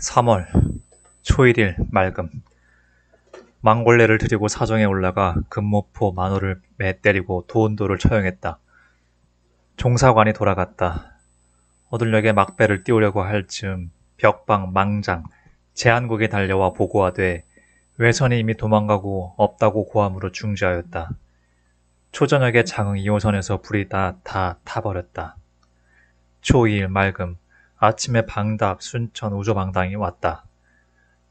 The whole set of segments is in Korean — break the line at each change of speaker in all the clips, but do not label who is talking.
3월 초일일 맑음. 망골레를 들이고 사정에 올라가 금모포 만호를 매때리고 도운도를 처형했다. 종사관이 돌아갔다. 어들녘에 막배를 띄우려고 할 즈음 벽방 망장 제한국이 달려와 보고하되 외선이 이미 도망가고 없다고 고함으로 중지하였다. 초저녁에 장흥 2호선에서 불이 다 타버렸다. 초2일 맑음. 아침에 방답, 순천, 우조방당이 왔다.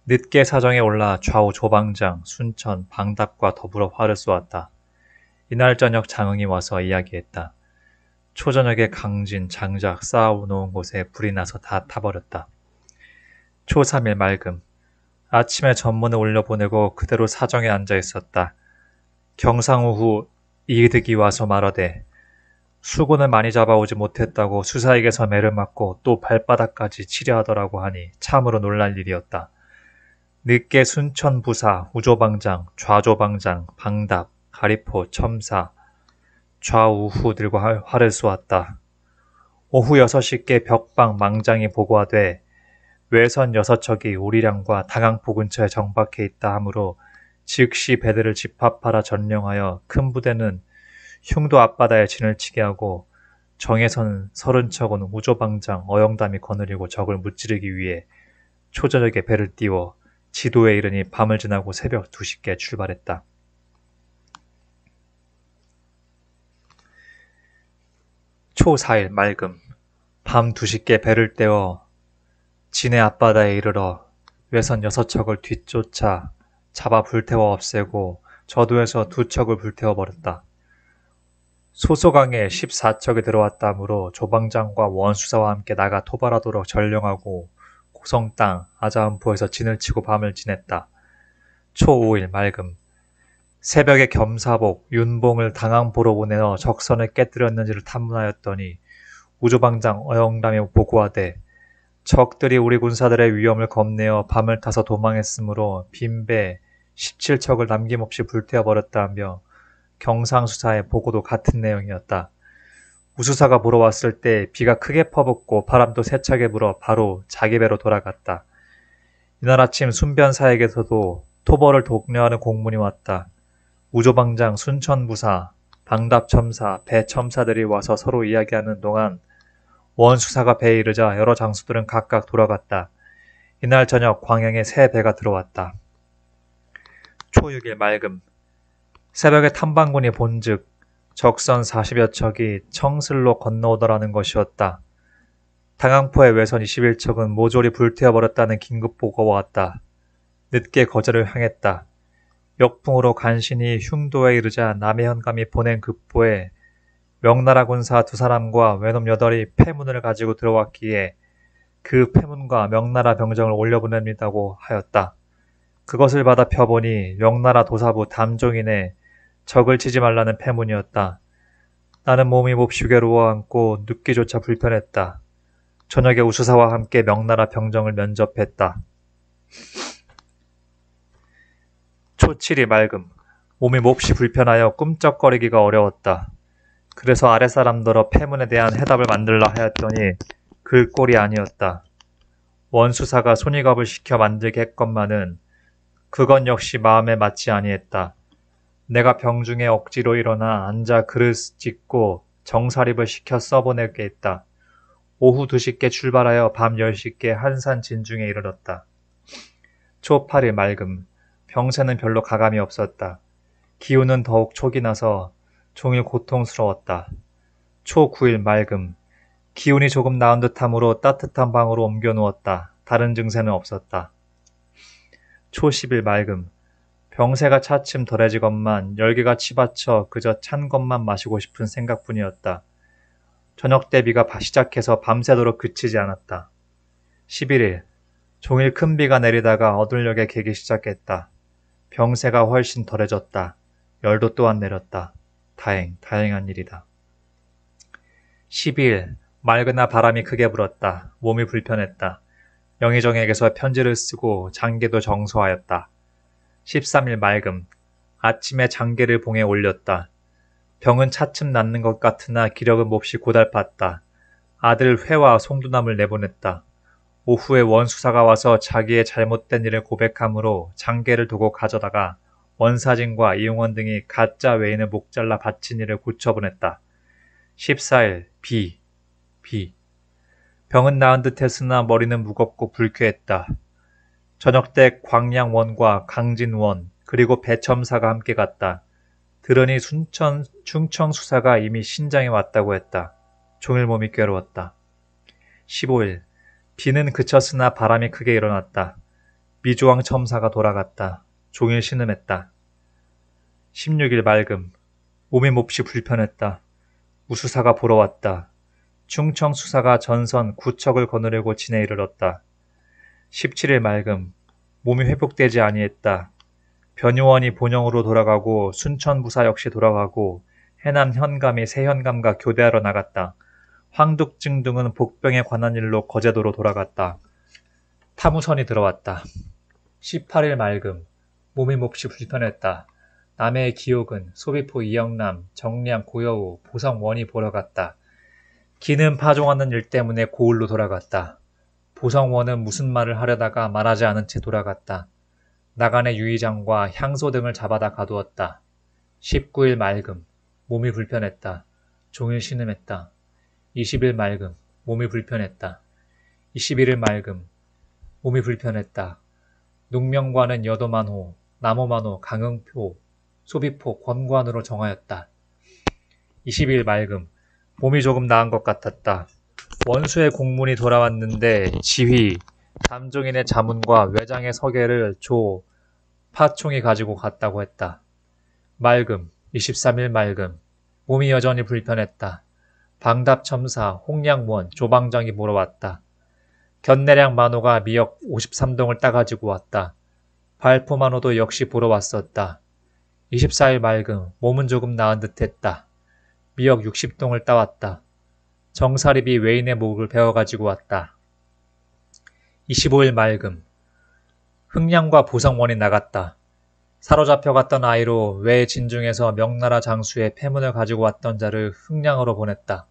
늦게 사정에 올라 좌우 조방장, 순천, 방답과 더불어 화를 쏘았다. 이날 저녁 장흥이 와서 이야기했다. 초저녁에 강진, 장작 쌓아놓은 곳에 불이 나서 다 타버렸다. 초3일 맑음. 아침에 전문을 올려보내고 그대로 사정에 앉아 있었다. 경상우 후 이득이 와서 말하되 수군을 많이 잡아오지 못했다고 수사에게서 매를 맞고 또 발바닥까지 치려하더라고 하니 참으로 놀랄 일이었다. 늦게 순천 부사, 우조방장, 좌조방장, 방답, 가리포, 첨사, 좌우후들과 활을 쏘았다. 오후 6시께 벽방 망장이 보고하되 외선 6척이 우리량과 당항포 근처에 정박해 있다 하므로 즉시 배들을 집합하라 전령하여 큰 부대는 흉도 앞바다에 진을 치게 하고 정에선 30척은 우조방장 어영담이 거느리고 적을 무찌르기 위해 초저녁에 배를 띄워 지도에 이르니 밤을 지나고 새벽 2시께 출발했다. 초4일 맑음. 밤 2시께 배를 떼어 진해 앞바다에 이르러 외선 6척을 뒤쫓아 잡아 불태워 없애고 저도에서 2척을 불태워 버렸다. 소소강에 14척이 들어왔다므로 조방장과 원수사와 함께 나가 토벌하도록 전령하고 고성 땅 아자은포에서 진을 치고 밤을 지냈다. 초5일 맑음. 새벽에 겸사복, 윤봉을 당항포로 보내어 적선을 깨뜨렸는지를 탐문하였더니 우조방장 어영담이 보고하되 적들이 우리 군사들의 위험을 겁내어 밤을 타서 도망했으므로 빈배 17척을 남김없이 불태워버렸다며 경상수사의 보고도 같은 내용이었다. 우수사가 보러 왔을 때 비가 크게 퍼붓고 바람도 세차게 불어 바로 자기 배로 돌아갔다. 이날 아침 순변사에게서도 토벌을 독려하는 공문이 왔다. 우조방장, 순천부사, 방답첨사, 배첨사들이 와서 서로 이야기하는 동안 원수사가 배에 이르자 여러 장수들은 각각 돌아갔다. 이날 저녁 광양에 새 배가 들어왔다. 초6일 맑음. 새벽에 탐방군이 본즉 적선 40여 척이 청슬로 건너오더라는 것이었다. 당항포의 외선 21척은 모조리 불태워버렸다는 긴급보고가 왔다. 늦게 거제를 향했다. 역풍으로 간신히 흉도에 이르자 남해현감이 보낸 급보에 명나라 군사 2사람과 외놈 8이 패문을 가지고 들어왔기에 그 패문과 명나라 병정을 올려보냅니다고 하였다. 그것을 받아 펴보니 명나라 도사부 담종인의 적을 치지 말라는 패문이었다. 나는 몸이 몹시 괴로워앉고 눕기조차 불편했다. 저녁에 우수사와 함께 명나라 병정을 면접했다. 초7이 맑음. 몸이 몹시 불편하여 꿈쩍거리기가 어려웠다. 그래서 아랫사람들어 패문에 대한 해답을 만들라 하였더니 그 꼴이 아니었다. 원수사가 손이갑을 시켜 만들게 했건만은 그건 역시 마음에 맞지 아니했다. 내가 병중에 억지로 일어나 앉아 그릇 찢고 정사립을 시켜 써보내게 했다. 오후 2시께 출발하여 밤 10시께 한산 진중에 이르렀다. 초8일 맑음. 병세는 별로 가감이 없었다. 기운은 더욱 촉이 나서 종일 고통스러웠다. 초9일 맑음. 기운이 조금 나은 듯하므로 따뜻한 방으로 옮겨 누웠다. 다른 증세는 없었다. 초10일 맑음. 병세가 차츰 덜해지건만 열기가 치받쳐 그저 찬 것만 마시고 싶은 생각뿐이었다. 저녁 때 비가 시작해서 밤새도록 그치지 않았다. 11일. 종일 큰 비가 내리다가 어들녘에 개기 시작했다. 병세가 훨씬 덜해졌다. 열도 또한 내렸다. 다행한 일이다. 12일. 맑으나 바람이 크게 불었다. 몸이 불편했다. 영의정에게서 편지를 쓰고 장계도 정서하였다. 13일 맑음. 아침에 장계를 봉에 올렸다. 병은 차츰 낫는 것 같으나 기력은 몹시 고달팠다. 아들 회와 송두남을 내보냈다. 오후에 원수사가 와서 자기의 잘못된 일을 고백하므로 장계를 두고 가져다가 원사진과 이용원 등이 가짜 외인을 목 잘라 바친 일을 고쳐보냈다. 14일 비. 병은 나은 듯했으나 머리는 무겁고 불쾌했다. 저녁 때 광양원과 강진원 그리고 배첨사가 함께 갔다. 들으니 충청 수사가 이미 신장에 왔다고 했다. 종일 몸이 괴로웠다. 15일 비는 그쳤으나 바람이 크게 일어났다. 미주왕 첨사가 돌아갔다. 종일 신음했다. 16일 맑음 몸이 몹시 불편했다. 우수사가 보러 왔다. 충청 수사가 전선 구척을 거느리고 진에 이르렀다. 17일 맑음 몸이 회복되지 아니했다. 변요원이 본영으로 돌아가고 순천부사 역시 돌아가고 해남 현감이 새현감과 교대하러 나갔다. 황득증 등은 복병에 관한 일로 거제도로 돌아갔다. 타무선이 들어왔다. 18일 맑음 몸이 몹시 불편했다. 남해의 기옥은 소비포 이영남, 정량 고여우, 보성원이 보러 갔다. 기는 파종하는 일 때문에 고을로 돌아갔다. 보성원은 무슨 말을 하려다가 말하지 않은 채 돌아갔다. 나간의 유의장과 향소 등을 잡아다 가두었다. 19일 맑음 몸이 불편했다. 종일 신음했다. 20일 맑음 몸이 불편했다. 21일 맑음 몸이 불편했다. 농명관은 여도만호, 남호만호, 강흥표, 소비포, 권관으로 정하였다. 20일 맑음 몸이 조금 나은 것 같았다. 원수의 공문이 돌아왔는데 지휘, 담종인의 자문과 외장의 서계를 조 파총이 가지고 갔다고 했다. 맑음 23일 맑음 몸이 여전히 불편했다. 방답첨사, 홍량원, 조방장이 보러 왔다. 견내량 만호가 미역 53동을 따가지고 왔다. 발포만호도 역시 보러 왔었다. 24일 맑음 몸은 조금 나은 듯했다. 미역 60동을 따왔다. 정사립이 외인의 목을 베어가지고 왔다. 25일 맑음 흥량과 보성원이 나갔다. 사로잡혀갔던 아이로 외 진중에서 명나라 장수의 패문을 가지고 왔던 자를 흥량으로 보냈다.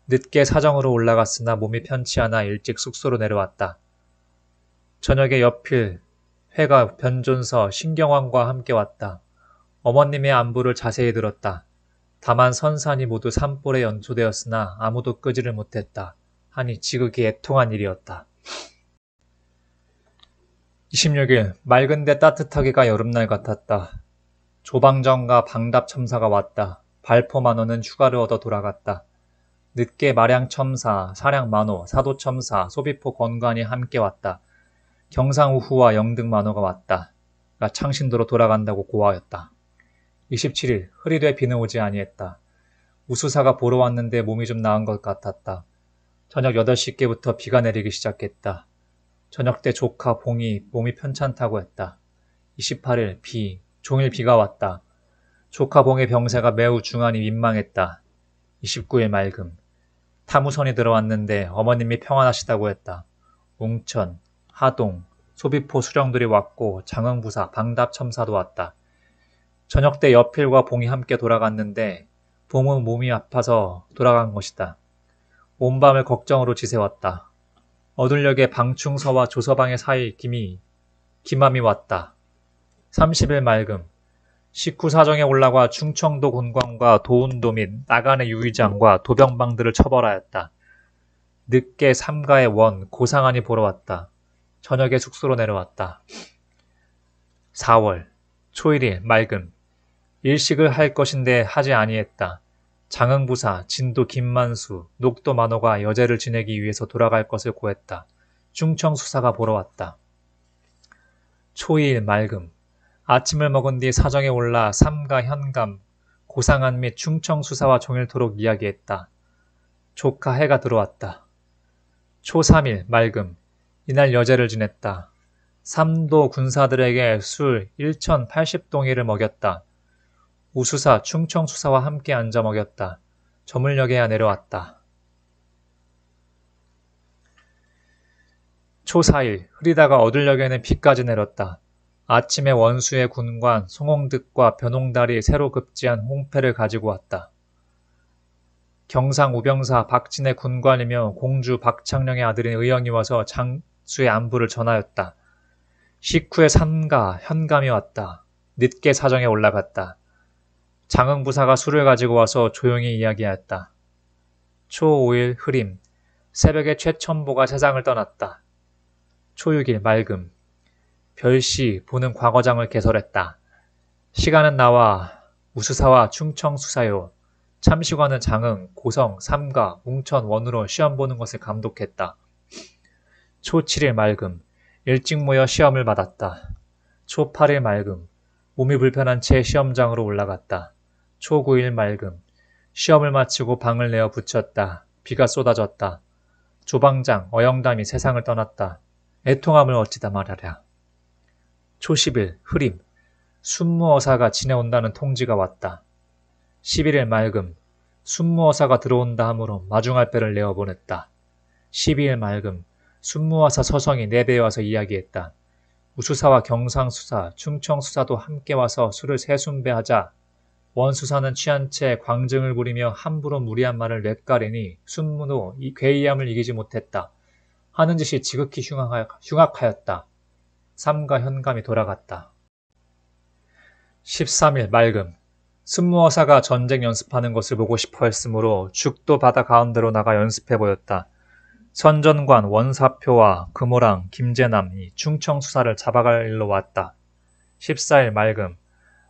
늦게 사정으로 올라갔으나 몸이 편치 않아 일찍 숙소로 내려왔다. 저녁에 옆일 회가 변존서 신경왕과 함께 왔다. 어머님의 안부를 자세히 들었다. 다만 선산이 모두 산불에 연소되었으나 아무도 끄지를 못했다. 하니 지극히 애통한 일이었다. 26일 맑은데 따뜻하기가 여름날 같았다. 조방정과 방답첨사가 왔다. 발포만호는 휴가를 얻어 돌아갔다. 늦게 마량첨사, 사량만호, 사도첨사, 소비포 권관이 함께 왔다. 경상우후와 영등만호가 왔다. 가 창신도로 돌아간다고 고하였다. 27일 흐리되 비는 오지 아니했다. 우수사가 보러 왔는데 몸이 좀 나은 것 같았다. 저녁 8시께부터 비가 내리기 시작했다. 저녁 때 조카 봉이 몸이 편찮다고 했다. 28일 종일 비가 왔다. 조카 봉의 병세가 매우 중하니 민망했다. 29일 맑음 타무선이 들어왔는데 어머님이 평안하시다고 했다. 웅천, 하동, 소비포 수령들이 왔고 장흥부사, 방답첨사도 왔다. 저녁 때 여필과 봉이 함께 돌아갔는데 봉은 몸이 아파서 돌아간 것이다. 온 밤을 걱정으로 지새웠다. 어둘녘에 방충서와 조서방의 사이 김함이 왔다. 30일 맑음 식후 사정에 올라가 충청도 곤광과 도운도 및 나간의 유의장과 도병방들을 처벌하였다. 늦게 삼가의 원, 고상안이 보러 왔다. 저녁에 숙소로 내려왔다. 4월 초일일 맑음 일식을 할 것인데 하지 아니했다. 장흥부사, 진도 김만수, 녹도 만호가 여제를 지내기 위해서 돌아갈 것을 고했다. 충청수사가 보러 왔다. 초이일 맑음 아침을 먹은 뒤 사정에 올라 삼가 현감, 고상안 및 충청수사와 종일토록 이야기했다. 조카 해가 들어왔다. 초3일 맑음 이날 여제를 지냈다. 삼도 군사들에게 술 1080동이를 먹였다. 우수사, 충청수사와 함께 앉아 먹였다. 저물녘에야 내려왔다. 초4일 흐리다가 어둘녘에는 비까지 내렸다. 아침에 원수의 군관 송홍득과 변홍달이 새로 급제한 홍패를 가지고 왔다. 경상 우병사 박진의 군관이며 공주 박창령의 아들인 의영이 와서 장수의 안부를 전하였다. 식후에 삼가, 현감이 왔다. 늦게 사정에 올라갔다. 장흥부사가 술을 가지고 와서 조용히 이야기하였다. 초 5일 흐림, 새벽에 최천보가 세상을 떠났다. 초 6일 맑음, 별시 보는 과거장을 개설했다. 시간은 나와 우수사와 충청수사요. 참시관은 장흥, 고성, 삼가, 웅천, 원으로 시험 보는 것을 감독했다. 초 7일 맑음, 일찍 모여 시험을 받았다. 초 8일 맑음, 몸이 불편한 채 시험장으로 올라갔다. 초 9일 맑음, 시험을 마치고 방을 내어 붙였다. 비가 쏟아졌다. 조방장, 어영담이 세상을 떠났다. 애통함을 어찌다 말하랴. 초 10일 흐림, 순무어사가 지내온다는 통지가 왔다. 11일 맑음, 순무어사가 들어온다 하므로 마중할 배를 내어보냈다. 12일 맑음, 순무어사 서성이 내배에 와서 이야기했다. 우수사와 경상수사, 충청수사도 함께 와서 술을 세순배하자 원수사는 취한 채 광증을 부리며 함부로 무리한 말을 뇌까리니 순무도 이 괴이함을 이기지 못했다. 하는 짓이 지극히 흉악하였다. 삼가 현감이 돌아갔다. 13일 맑음, 순무어사가 전쟁 연습하는 것을 보고 싶어 했으므로 죽도 바다 가운데로 나가 연습해 보였다. 선전관 원사표와 금호랑 김제남이 충청수사를 잡아갈 일로 왔다. 14일 맑음,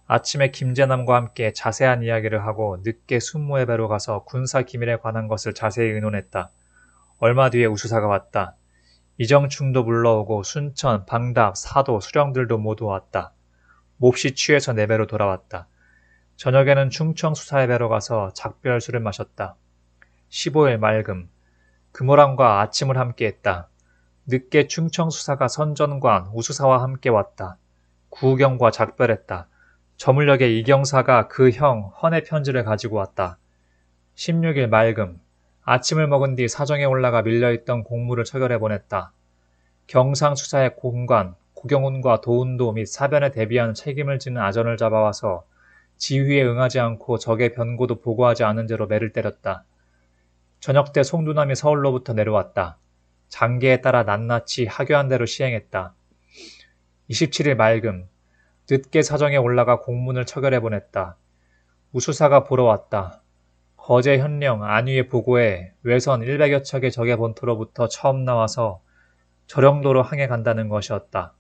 아침에 김제남과 함께 자세한 이야기를 하고 늦게 순무의 배로 가서 군사 기밀에 관한 것을 자세히 의논했다. 얼마 뒤에 우수사가 왔다. 이정충도 불러오고 순천, 방답, 사도, 수령들도 모두 왔다. 몹시 취해서 내 배로 돌아왔다. 저녁에는 충청수사의 배로 가서 작별술을 마셨다. 15일 맑음, 금호랑과 아침을 함께 했다. 늦게 충청수사가 선전관, 우수사와 함께 왔다. 구경과 작별했다. 저물녘에 이경사가 그 형 헌의 편지를 가지고 왔다. 16일 맑음, 아침을 먹은 뒤 사정에 올라가 밀려있던 공무를 처결해 보냈다. 경상수사의 공관, 고경운과 도운도 및 사변에 대비한 책임을 지는 아전을 잡아와서 지휘에 응하지 않고 적의 변고도 보고하지 않은 죄로 매를 때렸다. 저녁 때 송두남이 서울로부터 내려왔다. 장계에 따라 낱낱이 하교한 대로 시행했다. 27일 맑음, 늦게 사정에 올라가 공문을 처결해 보냈다. 우수사가 보러 왔다. 거제 현령 안위의 보고에 외선 100여 척의 적의 본토로부터 처음 나와서 저령도로 항해 간다는 것이었다.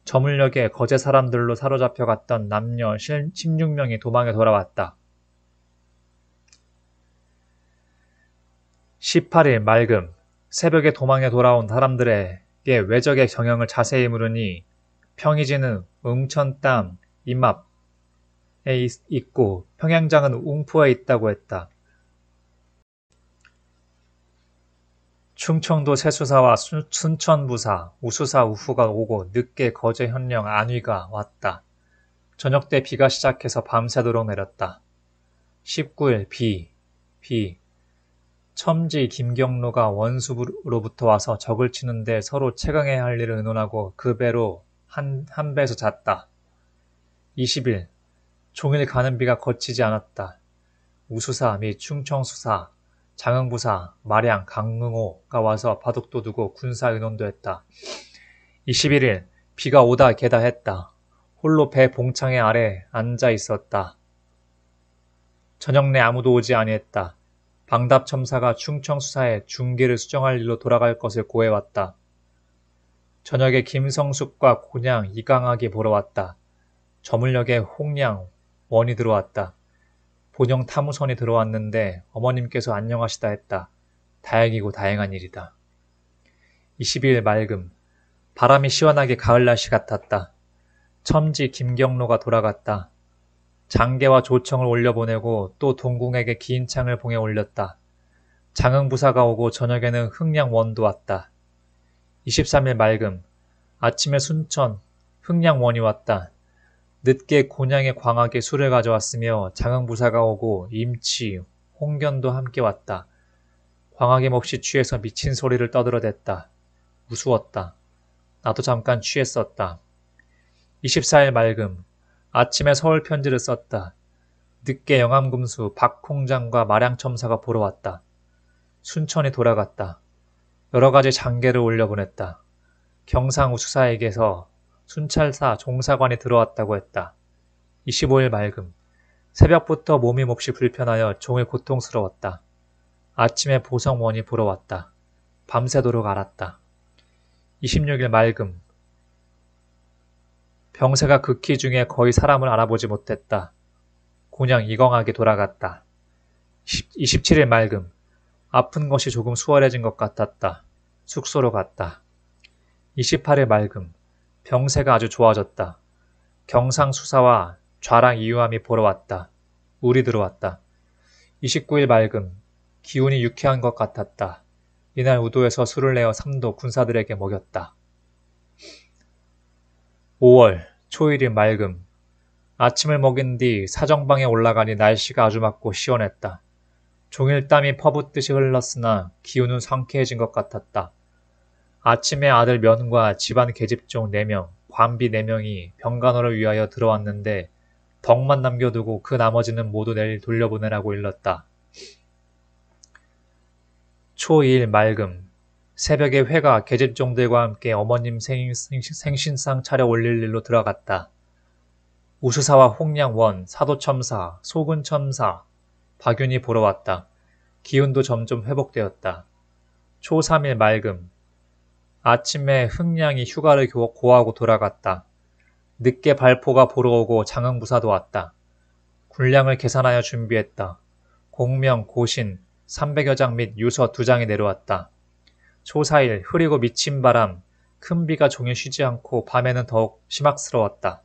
저물녘에 거제 사람들로 사로잡혀 갔던 남녀 16명이 도망에 돌아왔다. 18일 맑음, 새벽에 도망에 돌아온 사람들에게 외적의 경영을 자세히 물으니 평이지는 웅천 땅 임합에 있고 평양장은 웅포에 있다고 했다. 충청도 세수사와 순천부사, 우수사 우후가 오고 늦게 거제 현령 안위가 왔다. 저녁 때 비가 시작해서 밤새도록 내렸다. 19일 비. 첨지 김경로가 원수로부터 와서 적을 치는데 서로 채강해야 할 일을 의논하고 그 배로 한 배에서 잤다. 20일 종일 가는 비가 거치지 않았다. 우수사 및 충청수사, 장흥부사, 마량, 강릉호가 와서 바둑도 두고 군사 의논도 했다. 21일 비가 오다 개다 했다. 홀로 배 봉창의 아래 앉아 있었다. 저녁 내 아무도 오지 아니했다. 방답첨사가 충청수사에 중계를 수정할 일로 돌아갈 것을 고해왔다. 저녁에 김성숙과 곤양, 이강학이 보러 왔다. 저물녘에 홍양, 원이 들어왔다. 본영 타무선이 들어왔는데 어머님께서 안녕하시다 했다. 다행이고 다행한 일이다. 22일 맑음, 바람이 시원하게 가을 날씨 같았다. 첨지 김경로가 돌아갔다. 장계와 조청을 올려보내고 또 동궁에게 긴 창을 봉해 올렸다. 장흥부사가 오고 저녁에는 흥량원도 왔다. 23일 맑음, 아침에 순천, 흥량원이 왔다. 늦게 곤양의 광학에 술을 가져왔으며 장흥부사가 오고 임치, 홍견도 함께 왔다. 광학이 몹시 취해서 미친 소리를 떠들어댔다. 무수웠다. 나도 잠깐 취했었다. 24일 맑음, 아침에 서울 편지를 썼다. 늦게 영암금수 박홍장과 마량첨사가 보러 왔다. 순천이 돌아갔다. 여러 가지 장계를 올려보냈다. 경상우수사에게서 순찰사 종사관이 들어왔다고 했다. 25일 맑음. 새벽부터 몸이 몹시 불편하여 종일 고통스러웠다. 아침에 보성원이 보러 왔다. 밤새도록 앓았다. 26일 맑음. 병세가 극히 중에 거의 사람을 알아보지 못했다. 곤양 이광하게 돌아갔다. 27일 맑음. 아픈 것이 조금 수월해진 것 같았다. 숙소로 갔다. 28일 맑음. 병세가 아주 좋아졌다. 경상수사와 좌랑 이유함이 보러 왔다. 우리 들어왔다. 29일 맑음. 기운이 유쾌한 것 같았다. 이날 우도에서 술을 내어 삼도 군사들에게 먹였다. 5월 초일인 맑음. 아침을 먹인 뒤 사정방에 올라가니 날씨가 아주 맑고 시원했다. 종일 땀이 퍼붓듯이 흘렀으나 기운은 상쾌해진 것 같았다. 아침에 아들 면과 집안 계집종 4명, 관비 4명이 병간호를 위하여 들어왔는데 덕만 남겨두고 그 나머지는 모두 내일 돌려보내라고 일렀다. 초2일 맑음. 새벽에 회가 계집종들과 함께 어머님 생신상 차려 올릴 일로 들어갔다. 우수사와 홍량원, 사도첨사, 소근첨사, 박윤이 보러 왔다. 기운도 점점 회복되었다. 초3일 맑음. 아침에 흥량이 휴가를 고하고 돌아갔다. 늦게 발포가 보러 오고 장흥부사도 왔다. 군량을 계산하여 준비했다. 공명, 고신, 300여 장 및 유서 2장이 내려왔다. 초4일 흐리고 미친 바람, 큰 비가 종일 쉬지 않고 밤에는 더욱 심악스러웠다.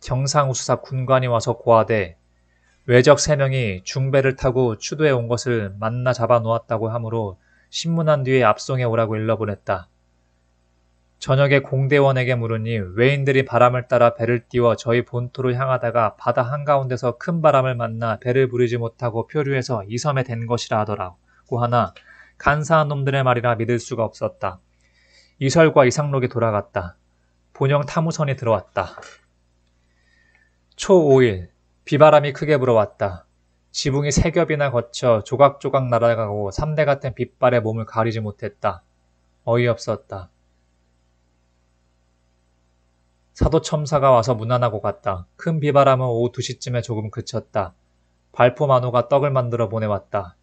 경상우수사 군관이 와서 고하되 외적 3명이 중배를 타고 추도에 온 것을 만나 잡아 놓았다고 하므로 신문한 뒤에 압송해 오라고 일러보냈다. 저녁에 공대원에게 물으니 외인들이 바람을 따라 배를 띄워 저희 본토로 향하다가 바다 한가운데서 큰 바람을 만나 배를 부리지 못하고 표류해서 이 섬에 댄 것이라 하더라고 하나 간사한 놈들의 말이라 믿을 수가 없었다. 이설과 이상록이 돌아갔다. 본영 탐우선이 들어왔다. 초5일 비바람이 크게 불어왔다. 지붕이 3겹이나 거쳐 조각조각 날아가고 3대 같은 빗발에 몸을 가리지 못했다. 어이없었다. 사도첨사가 와서 문안하고 갔다. 큰 비바람은 오후 2시쯤에 조금 그쳤다. 발포만호가 떡을 만들어 보내왔다.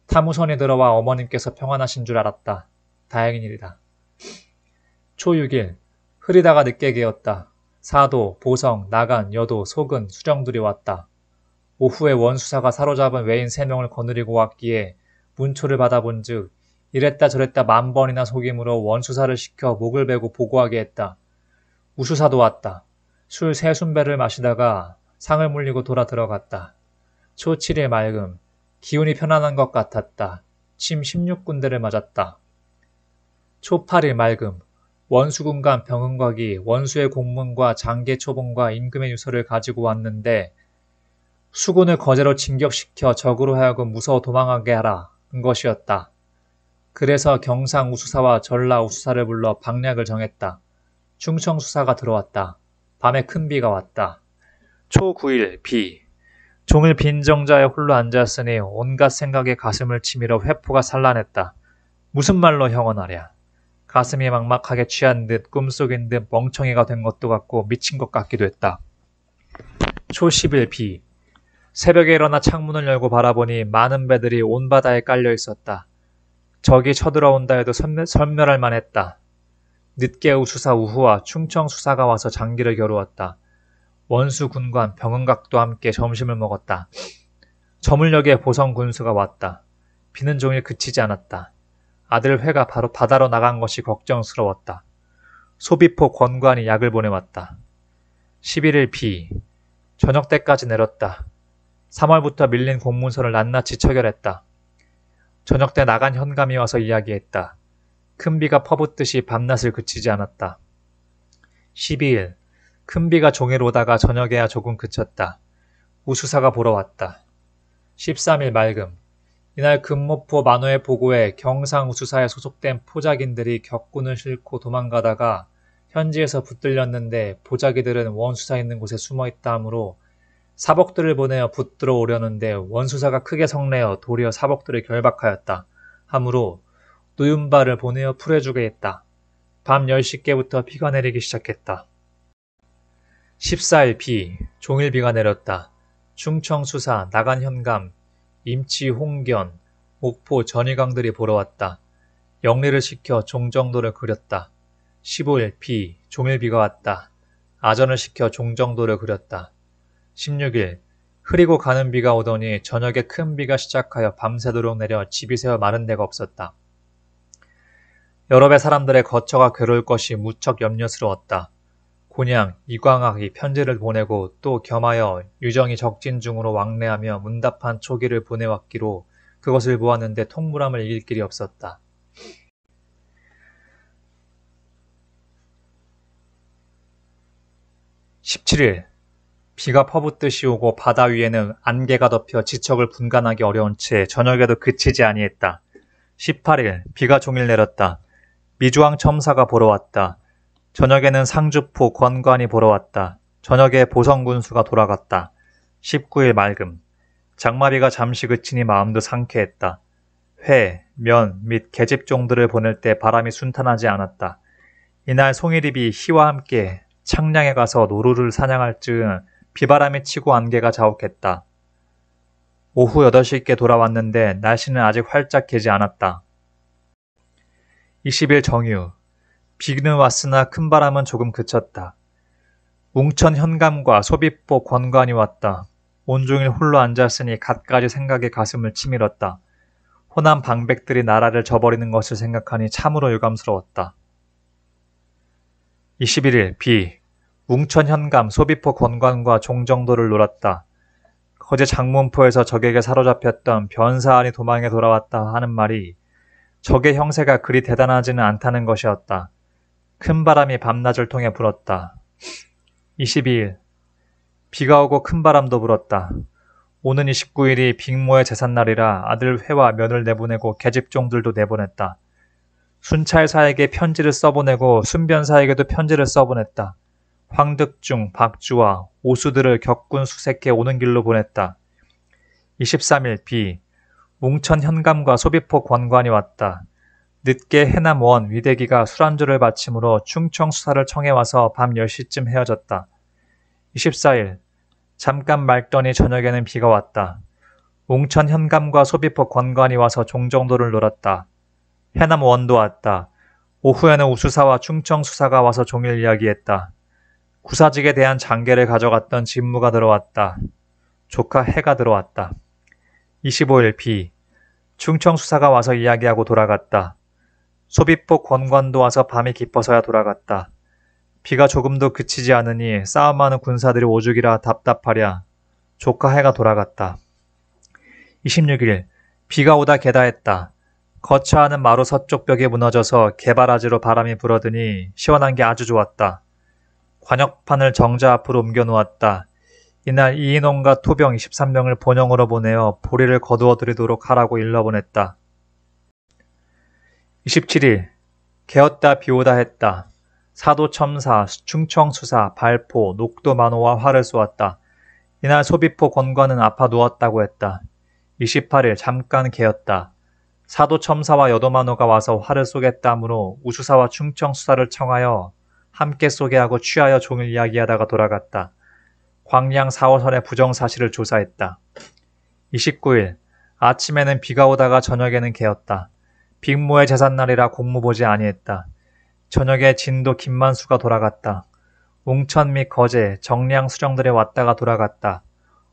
탐우선이 들어와 어머님께서 평안하신 줄 알았다. 다행인 일이다. 초6일 흐리다가 늦게 깨었다. 사도, 보성, 나간, 여도, 소근, 수정들이 왔다. 오후에 원수사가 사로잡은 외인 3명을 거느리고 왔기에 문초를 받아본 즉 이랬다 저랬다 10,000번이나 속임으로 원수사를 시켜 목을 베고 보고하게 했다. 우수사도 왔다. 술 3순배를 마시다가 상을 물리고 돌아 들어갔다. 초7일 맑음. 기운이 편안한 것 같았다. 침 16군데를 맞았다. 초8일 맑음. 원수군관 병은곽이 원수의 공문과 장계 초봉과 임금의 유서를 가지고 왔는데 수군을 거제로 진격시켜 적으로 하여금 무서워 도망하게 하라 는 것이었다. 그래서 경상 우수사와 전라 우수사를 불러 방략을 정했다. 충청수사가 들어왔다. 밤에 큰 비가 왔다. 초9일 비. 종일 빈정자에 홀로 앉았으니 온갖 생각에 가슴을 치밀어 회포가 산란했다. 무슨 말로 형언하랴. 가슴이 막막하게 취한 듯 꿈속인 듯 멍청이가 된 것도 같고 미친 것 같기도 했다. 초10일 비. 새벽에 일어나 창문을 열고 바라보니 많은 배들이 온 바다에 깔려 있었다. 적이 쳐들어온다 해도 설멸할 만했다. 늦게 우수사 우후와 충청수사가 와서 장기를 겨루었다. 원수 군관 병은각도 함께 점심을 먹었다. 저물녘에 보성 군수가 왔다. 비는 종일 그치지 않았다. 아들 회가 바로 바다로 나간 것이 걱정스러웠다. 소비포 권관이 약을 보내왔다. 11일 비. 저녁 때까지 내렸다. 3월부터 밀린 공문서를 낱낱이 처결했다. 저녁 때 나간 현감이 와서 이야기했다. 큰 비가 퍼붓듯이 밤낮을 그치지 않았다. 12일. 큰 비가 종일 오다가 저녁에야 조금 그쳤다. 우수사가 보러 왔다. 13일 맑음. 이날 금모포 만호의 보고에 경상우수사에 소속된 포자긴들이 격군을 싣고 도망가다가 현지에서 붙들렸는데 보자기들은 원수사 있는 곳에 숨어있다 하므로 사복들을 보내어 붙들어 오려는데 원수사가 크게 성내어 도리어 사복들을 결박하였다. 하므로 누윤발을 보내어 풀어주게 했다. 밤 10시께부터 비가 내리기 시작했다. 14일 비, 종일 비가 내렸다. 충청 수사, 나간 현감, 임치 홍견, 목포 전의강들이 보러 왔다. 영리를 시켜 종정도를 그렸다. 15일 비, 종일 비가 왔다. 아전을 시켜 종정도를 그렸다. 16일, 흐리고 가는 비가 오더니 저녁에 큰 비가 시작하여 밤새도록 내려 집이 새어 마른 데가 없었다. 여러 배 사람들의 거처가 괴로울 것이 무척 염려스러웠다. 곤양, 이광학이 편지를 보내고 또 겸하여 유정이 적진 중으로 왕래하며 문답한 초기를 보내왔기로 그것을 보았는데 통물함을 이길 길이 없었다. 17일, 비가 퍼붓듯이 오고 바다 위에는 안개가 덮여 지척을 분간하기 어려운 채 저녁에도 그치지 아니했다. 18일, 비가 종일 내렸다. 미주왕 첨사가 보러 왔다. 저녁에는 상주포 권관이 보러 왔다. 저녁에 보성군수가 돌아갔다. 19일 맑음. 장마비가 잠시 그치니 마음도 상쾌했다. 회, 면 및 계집종들을 보낼 때 바람이 순탄하지 않았다. 이날 송이립이 희와 함께 창량에 가서 노루를 사냥할 즈음 비바람이 치고 안개가 자욱했다. 오후 8시께 돌아왔는데 날씨는 아직 활짝 개지 않았다. 20일 정유. 비는 왔으나 큰 바람은 조금 그쳤다. 웅천 현감과 소비포 권관이 왔다. 온종일 홀로 앉았으니 갖가지 생각에 가슴을 치밀었다. 호남 방백들이 나라를 저버리는 것을 생각하니 참으로 유감스러웠다. 21일 비. 웅천 현감, 소비포 권관과 종정도를 놀았다. 거제 장문포에서 적에게 사로잡혔던 변사안이 도망에 돌아왔다 하는 말이 적의 형세가 그리 대단하지는 않다는 것이었다. 큰 바람이 밤낮을 통해 불었다. 22일, 비가 오고 큰 바람도 불었다. 오는 29일이 빅모의 제삿날이라 아들 회와 면을 내보내고 계집종들도 내보냈다. 순찰사에게 편지를 써보내고 순변사에게도 편지를 써보냈다. 황득중, 박주와 오수들을 격군 수색해 오는 길로 보냈다. 23일 비, 웅천 현감과 소비포 권관이 왔다. 늦게 해남 원 위대기가 술안주를 바치므로 충청 수사를 청해와서 밤 10시쯤 헤어졌다. 24일, 잠깐 맑더니 저녁에는 비가 왔다. 웅천 현감과 소비포 권관이 와서 종정도를 놀았다. 해남 원도 왔다. 오후에는 우수사와 충청 수사가 와서 종일 이야기했다. 구사직에 대한 장계를 가져갔던 진무가 들어왔다. 조카 해가 들어왔다. 25일 비, 충청 수사가 와서 이야기하고 돌아갔다. 소비포 권관도 와서 밤이 깊어서야 돌아갔다. 비가 조금도 그치지 않으니 싸움하는 군사들이 오죽이라 답답하랴. 조카 해가 돌아갔다. 26일, 비가 오다 개다했다. 거처하는 마루 서쪽 벽이 무너져서 개바라지로 바람이 불어드니 시원한 게 아주 좋았다. 관역판을 정자 앞으로 옮겨 놓았다. 이날 이인홍과 토병 23명을 본영으로 보내어 보리를 거두어 들이도록 하라고 일러보냈다. 27일, 개었다 비오다 했다. 사도첨사, 충청수사, 발포, 녹도만호와 활을 쏘았다. 이날 소비포 권관은 아파 누웠다고 했다. 28일 잠깐 개었다. 사도첨사와 여도만호가 와서 활을 쏘겠다 하므로 우수사와 충청수사를 청하여 함께 쏘게 하고 취하여 종일 이야기하다가 돌아갔다. 광양 4호선의 부정사실을 조사했다. 29일, 아침에는 비가 오다가 저녁에는 개었다. 빅모의 제삿날이라 공무 보지 아니했다. 저녁에 진도 김만수가 돌아갔다. 웅천 및 거제, 정량 수정들이 왔다가 돌아갔다.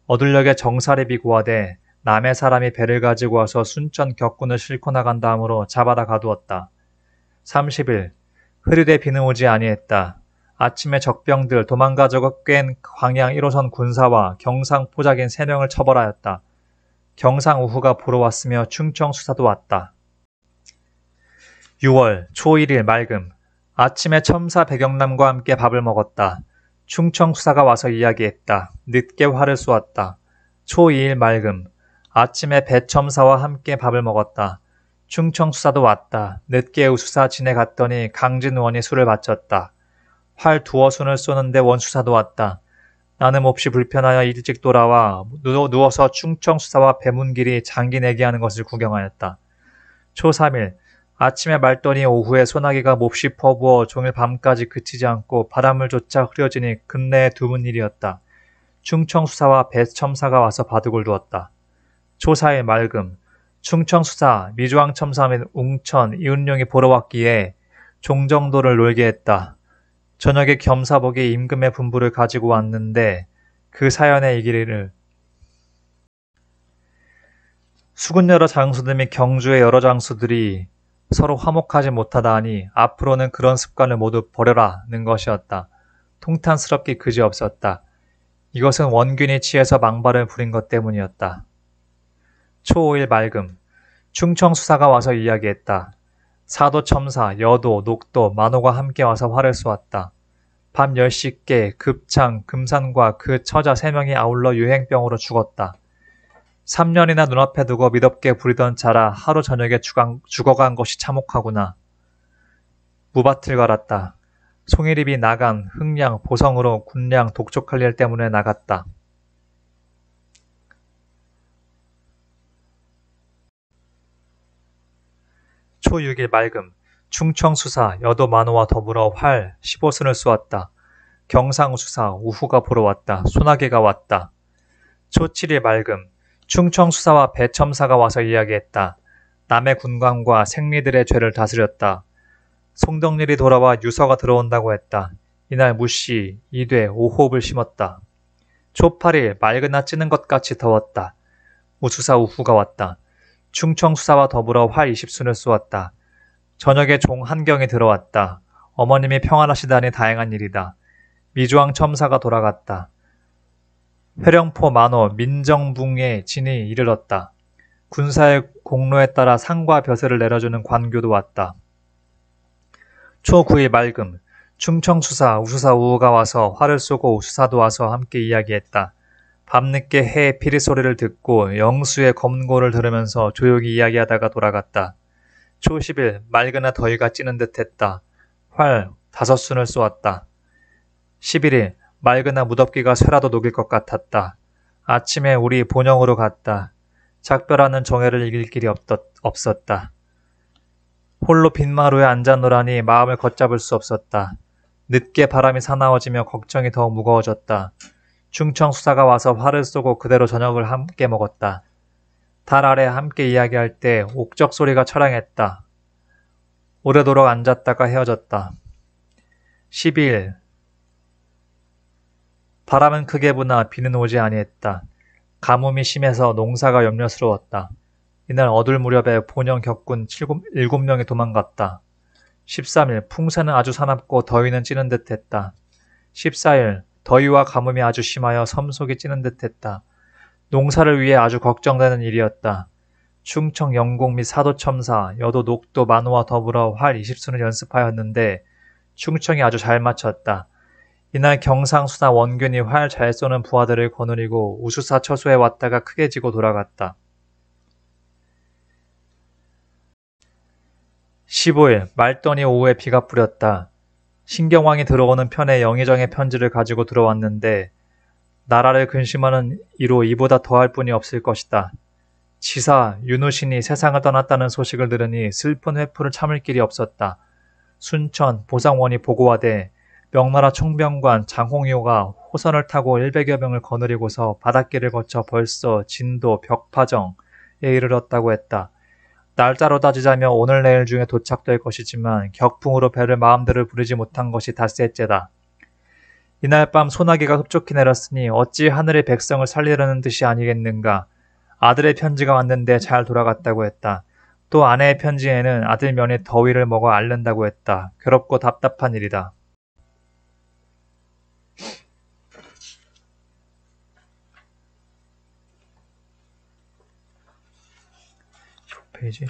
어둘역에 정사립이 고하되 남의 사람이 배를 가지고 와서 순천 격군을 싣고 나간다 하므로 잡아다 가두었다. 30일, 흐리되 비는 오지 아니했다. 아침에 적병들 도망가져고 깬 광양 1호선 군사와 경상 포자긴 3명을 처벌하였다. 경상 우후가 보러 왔으며 충청 수사도 왔다. 6월 초 1일 맑음. 아침에 첨사 백영남과 함께 밥을 먹었다. 충청 수사가 와서 이야기했다. 늦게 활을 쏘았다. 초 2일 맑음. 아침에 배첨사와 함께 밥을 먹었다. 충청 수사도 왔다. 늦게 우수사 지내갔더니 강진원이 술을 바쳤다. 활 두어 손을 쏘는데 원수사도 왔다. 나는 몹시 불편하여 일찍 돌아와 누워서 충청수사와 배문길이 장기 내기하는 것을 구경하였다. 초 3일 아침에 맑더니 오후에 소나기가 몹시 퍼부어 종일 밤까지 그치지 않고 바람을 쫓아 흐려지니 근래에 드문 일이었다. 충청수사와 배첨사가 와서 바둑을 두었다. 초 4일 맑음 충청수사, 미주왕첨사 및 웅천, 이은룡이 보러 왔기에 종정도를 놀게 했다. 저녁에 겸사복이 임금의 분부를 가지고 왔는데 그 사연에 이기를 수군 여러 장수들 및 경주의 여러 장수들이 서로 화목하지 못하다 하니 앞으로는 그런 습관을 모두 버려라는 것이었다. 통탄스럽기 그지없었다. 이것은 원균이 취해서 망발을 부린 것 때문이었다. 초 5일 맑음 충청수사가 와서 이야기했다. 사도첨사, 여도, 녹도, 만호가 함께 와서 활을 쏘았다. 밤 10시께 급창, 금산과 그 처자 3명이 아울러 유행병으로 죽었다. 3년이나 눈앞에 두고 미덥게 부리던 자라 하루 저녁에 죽어간 것이 참혹하구나. 무밭을 갈았다. 송일입이 나간, 흑량, 보성으로 군량, 독촉할 일 때문에 나갔다. 초 6일 맑음 충청수사, 여도만호와 더불어 활 15순을 쏘았다. 경상수사, 우후가 보러 왔다. 소나기가 왔다. 초 7일 맑음 충청수사와 배첨사가 와서 이야기했다. 남의 군관과 생리들의 죄를 다스렸다. 송덕릴이 돌아와 유서가 들어온다고 했다. 이날 무씨, 이돼, 오호흡을 심었다. 초 8일 맑으나 찌는 것 같이 더웠다. 우수사 우후가 왔다. 충청수사와 더불어 활 20순을 쏘았다. 저녁에 종 한경이 들어왔다. 어머님이 평안하시다니 다행한 일이다. 미주왕 첨사가 돌아갔다. 회령포 만호 민정붕의 진이 이르렀다. 군사의 공로에 따라 상과 벼슬을 내려주는 관교도 왔다. 초 9일 맑음 충청수사 우수사 우우가 와서 활을 쏘고 우수사도 와서 함께 이야기했다. 밤늦게 해의 피리 소리를 듣고 영수의 검고를 들으면서 조용히 이야기하다가 돌아갔다. 초 10일 맑으나 더위가 찌는 듯 했다. 활 5순을 쏘았다. 11일 맑으나 무덥기가 쇠라도 녹일 것 같았다. 아침에 우리 본영으로 갔다. 작별하는 정회를 이길 길이 없었다. 홀로 빈마루에 앉아노라니 마음을 걷잡을 수 없었다. 늦게 바람이 사나워지며 걱정이 더욱 무거워졌다. 충청수사가 와서 활을 쏘고 그대로 저녁을 함께 먹었다. 달 아래 함께 이야기할 때 옥적 소리가 처량했다. 오래도록 앉았다가 헤어졌다. 12일 바람은 크게 부나 비는 오지 아니했다. 가뭄이 심해서 농사가 염려스러웠다. 이날 어둘 무렵에 본영 격군 7명이 도망갔다. 13일 풍세는 아주 사납고 더위는 찌는 듯했다. 14일 더위와 가뭄이 아주 심하여 섬속이 찌는 듯했다. 농사를 위해 아주 걱정되는 일이었다. 충청 영공 및 사도첨사, 여도 녹도 만호와 더불어 활 20수를 연습하였는데 충청이 아주 잘 맞췄다. 이날 경상수나 원균이 활 잘 쏘는 부하들을 거느리고 우수사 처소에 왔다가 크게 지고 돌아갔다. 15일 말더니 오후에 비가 뿌렸다. 신경왕이 들어오는 편에 영의정의 편지를 가지고 들어왔는데 나라를 근심하는 이로 이보다 더할 분이 없을 것이다. 지사 윤우신이 세상을 떠났다는 소식을 들으니 슬픈 회포를 참을 길이 없었다. 순천 보상원이 보고하되 명나라 총병관 장홍효가 호선을 타고 100여 명을 거느리고서 바닷길을 거쳐 벌써 진도 벽파정에 이르렀다고 했다. 날짜로 따지자면 오늘 내일 중에 도착될 것이지만 격풍으로 배를 마음대로 부리지 못한 것이 닷새째다. 이날 밤 소나기가 흡족히 내렸으니 어찌 하늘의 백성을 살리려는 뜻이 아니겠는가. 아들의 편지가 왔는데 잘 돌아갔다고 했다. 또 아내의 편지에는 아들 면이 더위를 먹어 앓는다고 했다. 괴롭고 답답한 일이다. 페이지